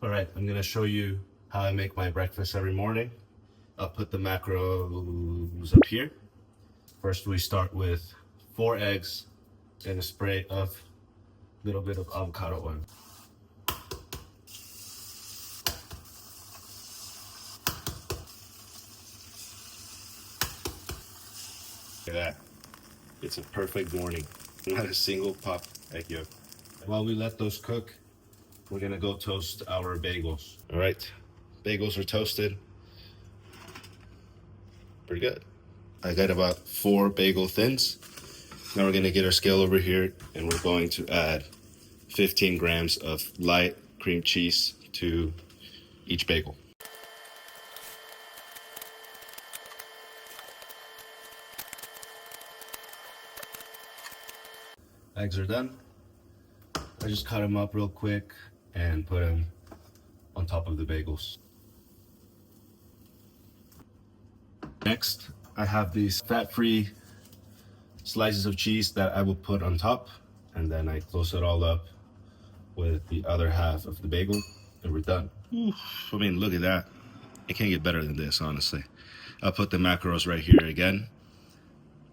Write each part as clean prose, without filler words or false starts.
All right, I'm gonna show you how I make my breakfast every morning. I'll put the macros up here. First, we start with 4 eggs and a spray of a little bit of avocado oil. Look at that. It's a perfect morning. Not a single pop egg yolk. While we let those cook, we're gonna go toast our bagels. All right, bagels are toasted. Pretty good. I got about 4 bagel thins. Now we're gonna get our scale over here and we're going to add 15 grams of light cream cheese to each bagel. Eggs are done. I just cut them up real quick and put them on top of the bagels. Next, I have these fat-free slices of cheese that I will put on top, and then I close it all up with the other half of the bagel, and we're done. Oof. I mean, look at that. It can't get better than this, honestly. I'll put the macros right here again.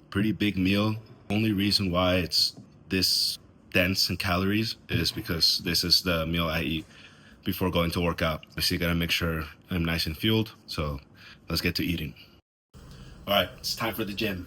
Pretty big meal. Only reason why it's this dense in calories is because this is the meal I eat before going to work out. I still gotta make sure I'm nice and fueled, so let's get to eating. All right, it's time for the gym.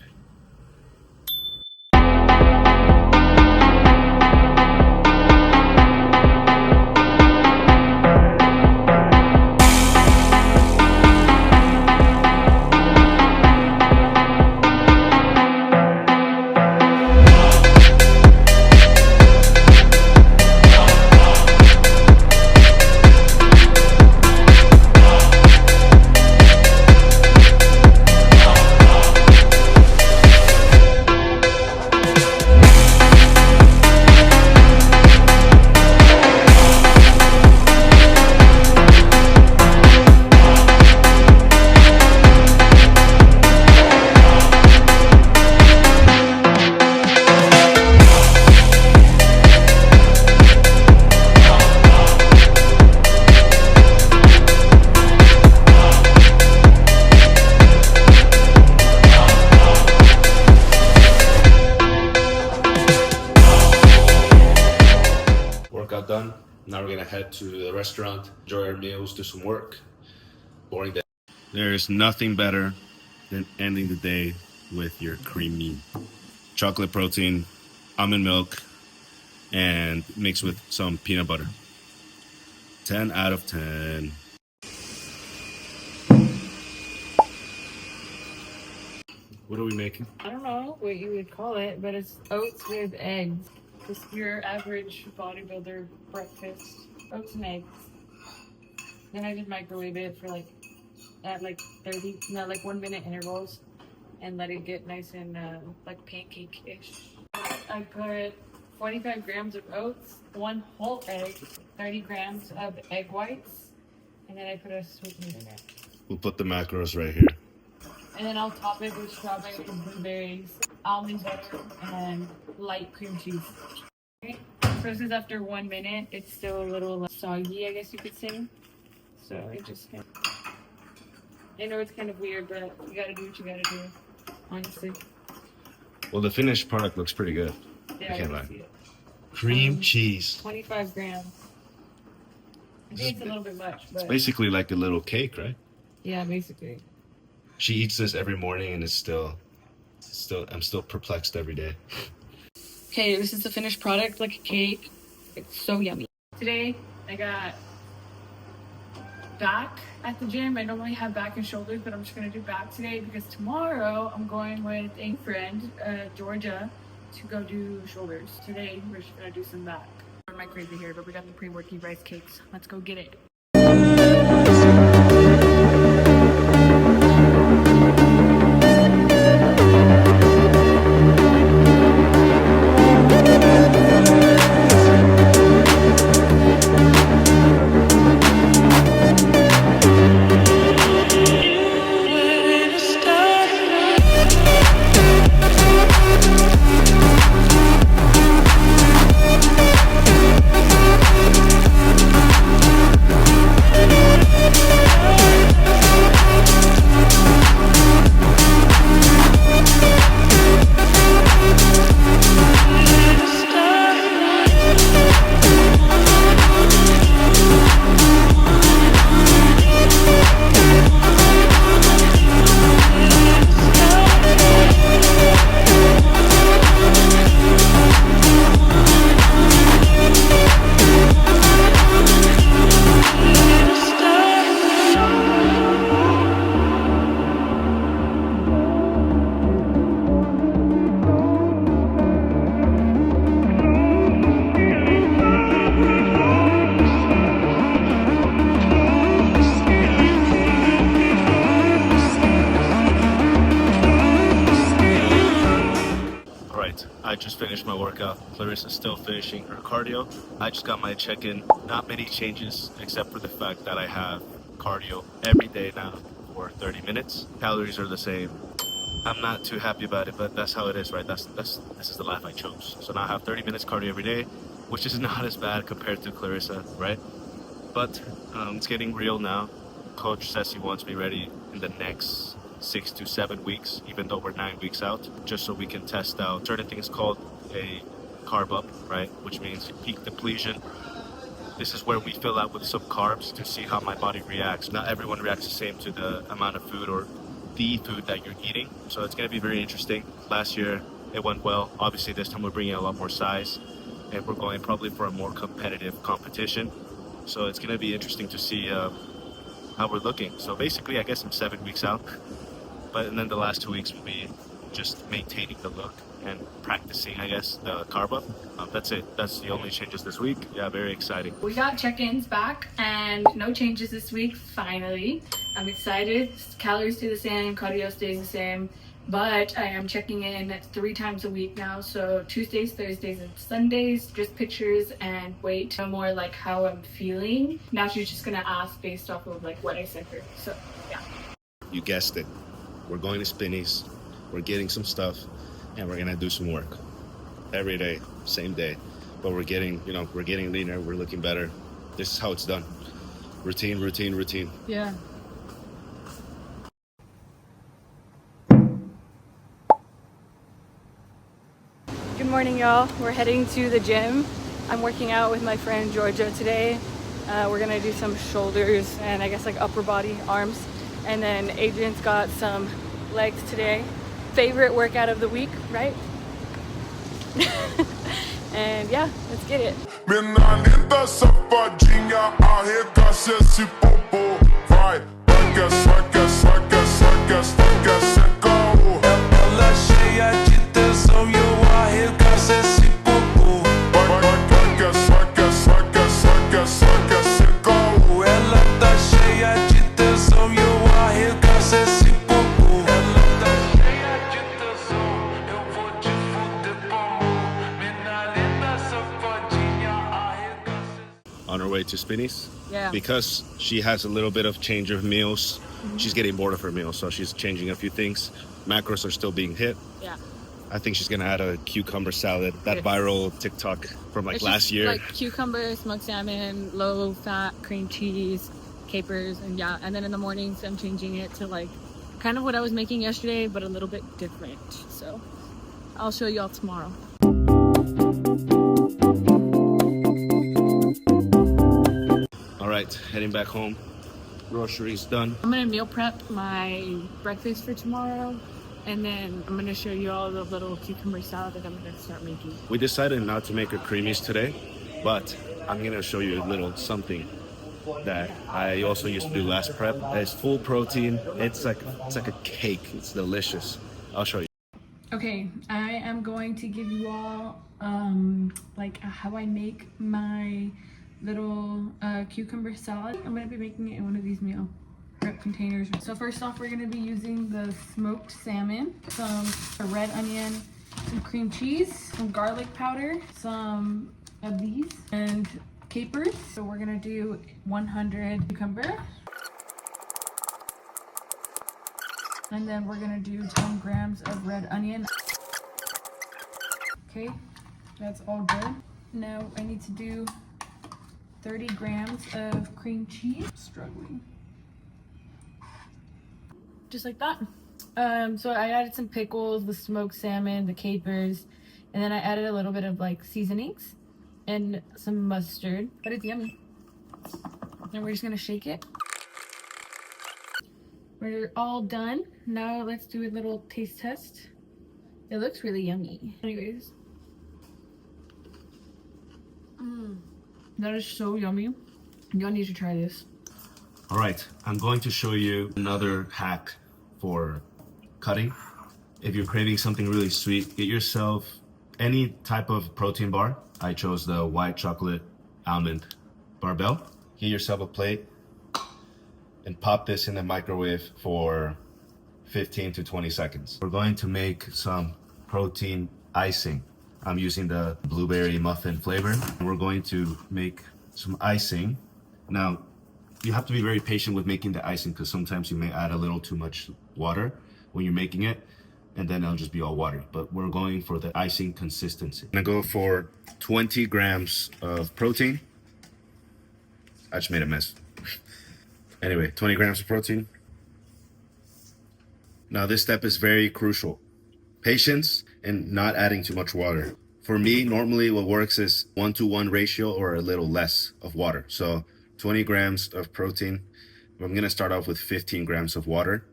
Workout done. Now we're gonna head to the restaurant, enjoy our meals, do some work. Boring day. There is nothing better than ending the day with your creamy chocolate protein, almond milk, and mixed with some peanut butter. 10 out of 10. What are we making? I don't know what you would call it, but it's oats with eggs. Just your average bodybuilder breakfast. Oats and eggs. Then I just microwave it for at 1 minute intervals and let it get nice and like pancake-ish. I put 25 grams of oats, 1 whole egg, 30 grams of egg whites, and then I put a sweetener in it. We'll put the macros right here. And then I'll top it with strawberries, blueberries, almond butter, and light cream cheese. Okay. So this is after 1 minute. It's still a little soggy, I guess you could say. So I just I know it's kind of weird, but you gotta do what you gotta do, honestly. Well, the finished product looks pretty good. Yeah, I can't lie. see it. Cream cheese. 25 grams. I think it's a little bit much, but It's basically like a little cake, right? yeah, basically. She eats this every morning and I'm still perplexed every day. Okay, this is the finished product, like a cake. It's so yummy. Today, I got back at the gym. I normally have back and shoulders, but I'm just gonna do back today because tomorrow I'm going with a friend, Georgia, to go do shoulders. Today, we're just gonna do some back. I'm not crazy here, but we got the pre-worky rice cakes. Let's go get it. just finished my workout. Clarissa's still finishing her cardio. I just got my check-in. Not many changes except for the fact that I have cardio every day now for 30 minutes. Calories are the same. I'm not too happy about it, but that's how it is, right? This is the life I chose. So now I have 30 minutes cardio every day, which is not as bad compared to Clarissa, right? But it's getting real now. Coach says he wants me ready in the next 6 to 7 weeks, even though we're 9 weeks out, just so we can test out certain things called a carb up, right? Which means peak depletion. This is where we fill out with some carbs to see how my body reacts. Not everyone reacts the same to the amount of food or the food that you're eating. So it's going to be very interesting. Last year it went well. Obviously this time we're bringing a lot more size and we're going probably for a more competitive competition. So it's going to be interesting to see how we're looking. So basically I guess I'm 7 weeks out, and then the last 2 weeks will be just maintaining the look and practicing, I guess, the carb up. That's it. That's the only changes this week. Yeah, very exciting. We got check-ins back and no changes this week, finally. I'm excited. Calories stay the same, cardio stays the same, but I am checking in 3 times a week now. So Tuesdays, Thursdays, and Sundays, just pictures and weight. No more like how I'm feeling. Now she's just gonna ask based off of like what I sent her. So yeah. You guessed it. We're going to Spinny's. We're getting some stuff and we're gonna do some work every day, same day. But we're getting leaner, we're looking better. This is how it's done. Routine, routine, routine. Yeah. Good morning, y'all. We're heading to the gym. I'm working out with my friend Georgia today. We're gonna do some shoulders and I guess like upper body, arms. And then Adrian's got some legs today. Favorite workout of the week, right? And yeah, let's get it. On her way to Spinny's. Yeah. Because she has a little bit of change of meals. She's getting bored of her meals, so she's changing a few things. Macros are still being hit. Yeah. I think she's gonna add a cucumber salad, that viral TikTok from like It's last just, year. Like cucumber, smoked salmon, low fat, cream cheese, capers, and yeah. And then in the mornings, I'm changing it to like kind of what I was making yesterday, but a little bit different. So I'll show y'all tomorrow. All right, heading back home. Groceries done. I'm gonna meal prep my breakfast for tomorrow, and then I'm gonna show you all the little cucumber salad that I'm gonna start making. We decided not to make a creamies today, but I'm gonna show you a little something that I also used to do last prep. It's full protein. It's like a cake. It's delicious. I'll show you. Okay, I am going to give you all like how I make my little cucumber salad. I'm gonna be making it in one of these meal prep containers. So first off, we're gonna be using the smoked salmon, some red onion, some cream cheese, some garlic powder, some of these, and capers. So we're gonna do 100 cucumber. And then we're gonna do 10 grams of red onion. Okay, that's all good. Now I need to do 30 grams of cream cheese. Struggling. Just like that. So I added some pickles, the smoked salmon, the capers, and then I added a little bit of like seasonings and some mustard. But it's yummy. And we're just gonna shake it. We're all done. Now let's do a little taste test. It looks really yummy. Anyways. That is so yummy. Y'all need to try this. All right, I'm going to show you another hack for cutting. If you're craving something really sweet, get yourself any type of protein bar. I chose the white chocolate almond barbell. Get yourself a plate and pop this in the microwave for 15 to 20 seconds. We're going to make some protein icing. I'm using the blueberry muffin flavor. We're going to make some icing. Now, you have to be very patient with making the icing because sometimes you may add a little too much water when you're making it, and then it'll just be all watery. But we're going for the icing consistency. I'm gonna go for 20 grams of protein. I just made a mess. Anyway, 20 grams of protein. Now this step is very crucial. Patience and not adding too much water. For me, normally what works is 1-to-1 ratio or a little less of water. So 20 grams of protein. I'm gonna start off with 15 grams of water,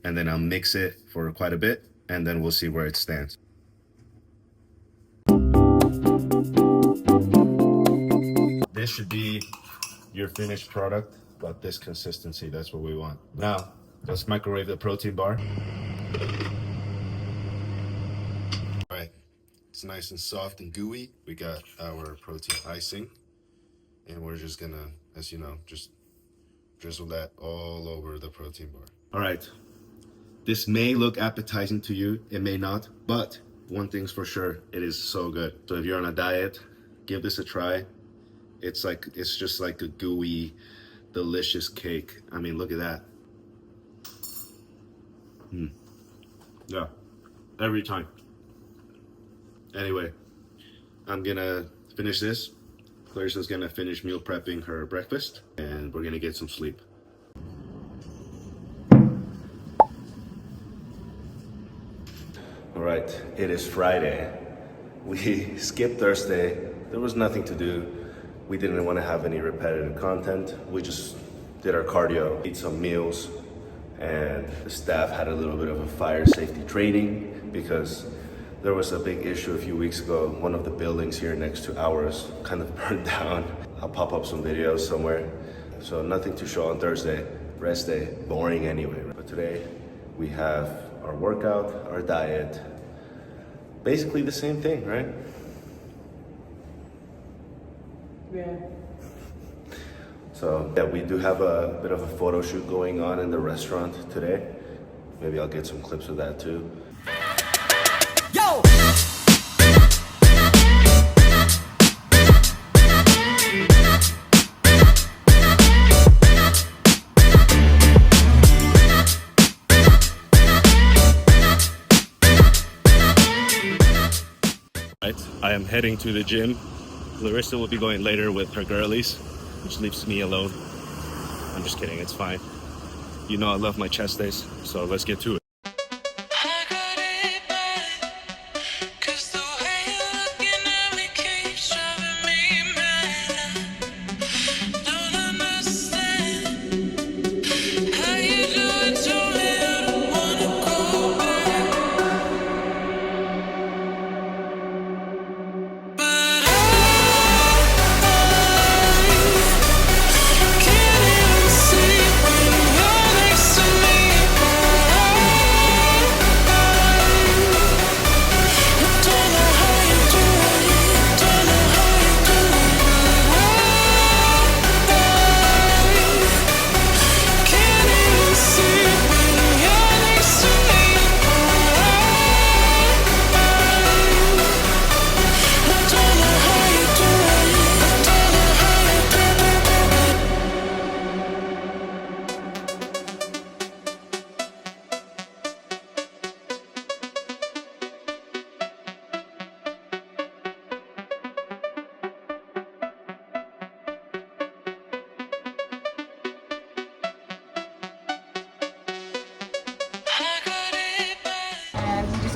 and then I'll mix it for quite a bit, and then we'll see where it stands. This should be your finished product, but this consistency, that's what we want. Now, let's microwave the protein bar. All right, it's nice and soft and gooey. We got our protein icing, and we're just gonna, as you know, just drizzle that all over the protein bar. All right, this may look appetizing to you, it may not, but one thing's for sure, it is so good. So if you're on a diet, give this a try. It's just like a gooey, delicious cake. I mean, look at that. Yeah, every time. Anyway, I'm gonna finish this. Clarissa's gonna finish meal prepping her breakfast, and we're gonna get some sleep. All right, it is Friday. We skipped Thursday. There was nothing to do. We didn't want to have any repetitive content. We just did our cardio, ate some meals, and the staff had a little bit of a fire safety training because there was a big issue a few weeks ago. One of the buildings here next to ours kind of burned down. I'll pop up some videos somewhere. So nothing to show on Thursday, rest day, boring anyway. But today we have our workout, our diet, basically the same thing, right? Yeah. So yeah, we do have a bit of a photo shoot going on in the restaurant today. Maybe I'll get some clips of that too. Yo! I am heading to the gym. Clarissa will be going later with her girlies, which leaves me alone. I'm just kidding, it's fine. You know I love my chest days, so let's get to it.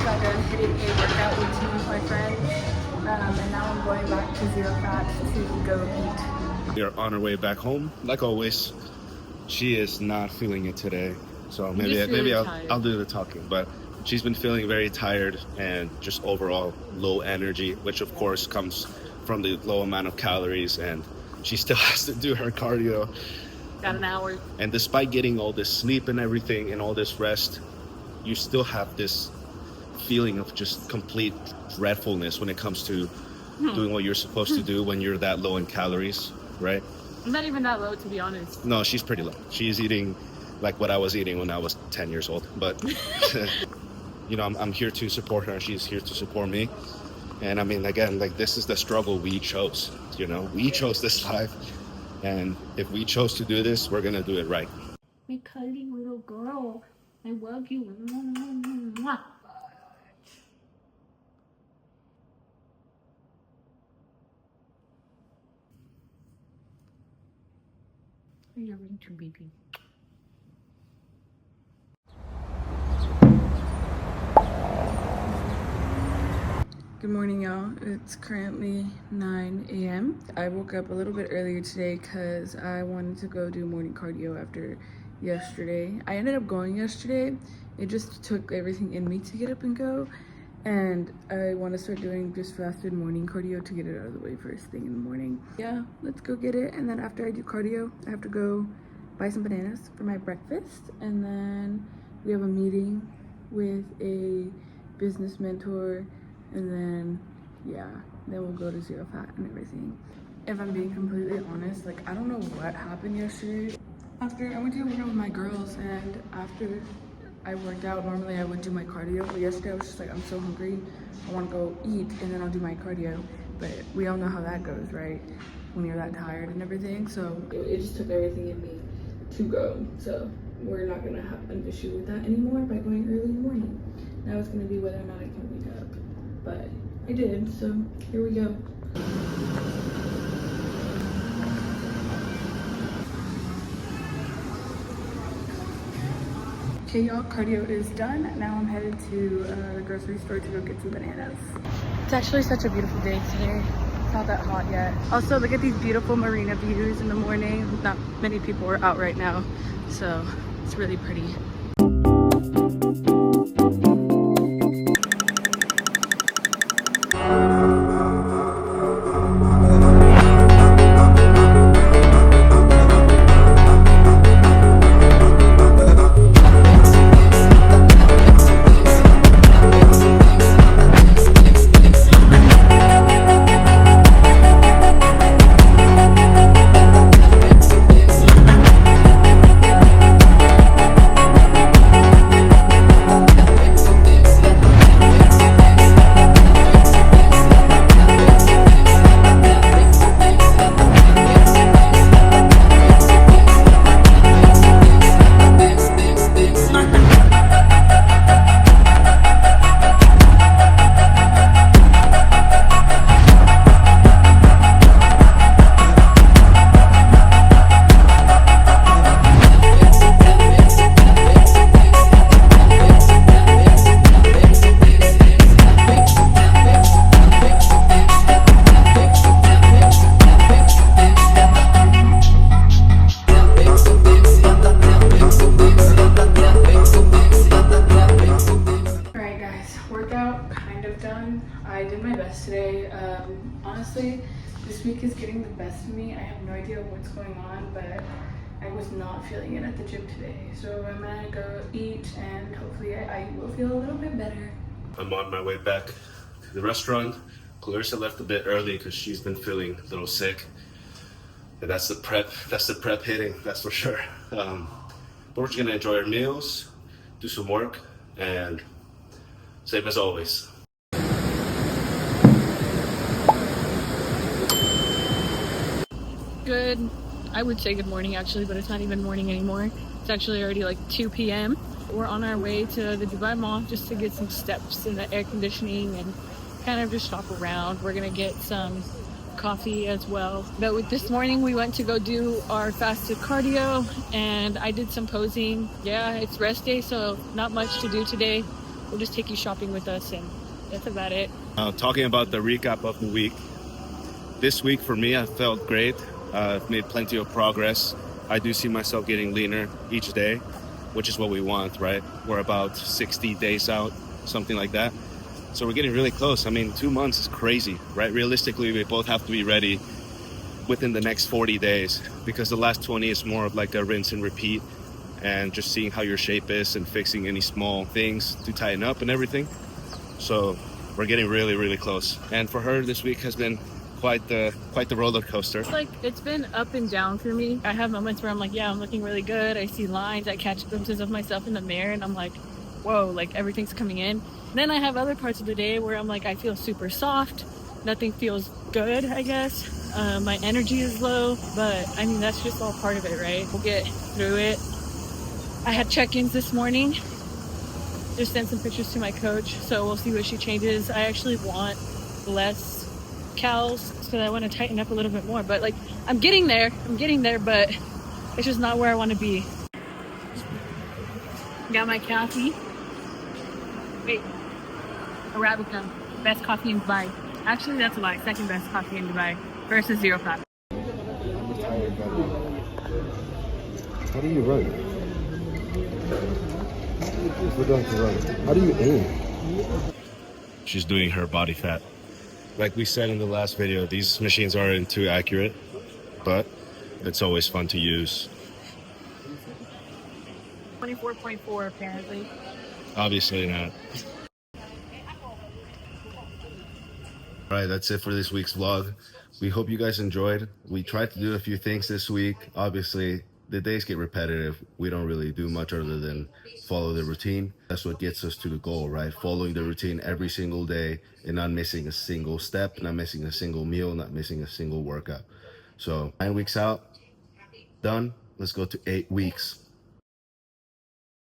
Got done hitting a workout routine with my friend, and now I'm going back to Zero Fat to go eat. We are on our way back home. Like always, she is not feeling it today, so maybe I'll do the talking. But she's been feeling very tired and just overall low energy, which of course comes from the low amount of calories, and she still has to do her cardio. Got an hour. And despite getting all this sleep and everything and all this rest, you still have this feeling of just complete dreadfulness when it comes to doing what you're supposed to do when you're that low in calories, right? I'm not even that low, to be honest. No, she's pretty low. She's eating like what I was eating when I was 10 years old. But, you know, I'm here to support her. She's here to support me. And I mean, again, like, this is the struggle we chose, you know, we chose this life. And if we chose to do this, we're gonna do it right. My cuddly little girl, I love you. Mwah. You're ring to baby. Good morning, y'all. It's currently 9 a.m. I woke up a little bit earlier today because I wanted to go do morning cardio after yesterday. I ended up going yesterday. It just took everything in me to get up and go. And I want to start doing just fasted morning cardio to get it out of the way first thing in the morning. Yeah, let's go get it. And then after I do cardio, I have to go buy some bananas for my breakfast. And then we have a meeting with a business mentor. And then, yeah, then we'll go to Zero Fat and everything. If I'm being completely honest, like, I don't know what happened yesterday. After I went to work out with my girls, and after I worked out, normally I would do my cardio. But yesterday I was just like, I'm so hungry, I want to go eat, and then I'll do my cardio. But we all know how that goes, right? When you're that tired and everything. So it just took everything in me to go. So we're not gonna have an issue with that anymore by going early in the morning. Now it's gonna be whether or not I can wake up. But I did, so here we go. Okay, y'all, cardio is done. Now I'm headed to the grocery store to go get some bananas. It's actually such a beautiful day today. It's not that hot yet. Also, look at these beautiful marina views in the morning. Not many people are out right now, so it's really pretty. Today. Honestly, this week is getting the best of me. I have no idea what's going on, but I was not feeling it at the gym today. So I'm gonna go eat and hopefully I will feel a little bit better. I'm on my way back to the restaurant. Clarissa left a bit early because she's been feeling a little sick. And that's the prep hitting, that's for sure. But we're just gonna enjoy our meals, do some work, and same as always. Good, I would say good morning actually, but it's not even morning anymore. It's actually already like 2 p.m. We're on our way to the Dubai Mall just to get some steps in the air conditioning and kind of just shop around. We're gonna get some coffee as well. But with this morning we went to go do our fasted cardio and I did some posing. Yeah, it's rest day, so not much to do today. We'll just take you shopping with us and that's about it. Talking about the recap of the week. This week for me, I felt great. I've made plenty of progress. I do see myself getting leaner each day, which is what we want, right? We're about 60 days out, something like that. So we're getting really close. I mean, 2 months is crazy, right? Realistically, we both have to be ready within the next 40 days because the last 20 is more of like a rinse and repeat and just seeing how your shape is and fixing any small things to tighten up and everything. So we're getting really, really close. And for her, this week has been quite the roller coaster. It's been up and down for me. I have moments where I'm like, yeah, I'm looking really good. I see lines. I catch glimpses of myself in the mirror and I'm like, whoa, like everything's coming in. Then I have other parts of the day where I'm like, I feel super soft. Nothing feels good, I guess. My energy is low, but I mean, that's just all part of it, right? We'll get through it. I had check-ins this morning. Just sent some pictures to my coach, so we'll see what she changes. I actually want less cals, so I want to tighten up a little bit more. But like, I'm getting there, but it's just not where I want to be. Got my coffee. Wait, Arabica, best coffee in Dubai. Actually, that's a lie. Second best coffee in Dubai versus Zero Fat. How do you run? If we're going to run, how do you aim? She's doing her body fat. Like we said in the last video, these machines aren't too accurate, but it's always fun to use. 24.4 apparently. Obviously not. Alright, that's it for this week's vlog. We hope you guys enjoyed. We tried to do a few things this week. Obviously, the days get repetitive. We don't really do much other than follow the routine. That's what gets us to the goal, right? Following the routine every single day and not missing a single step, not missing a single meal, not missing a single workout. So 9 weeks out, done. Let's go to 8 weeks.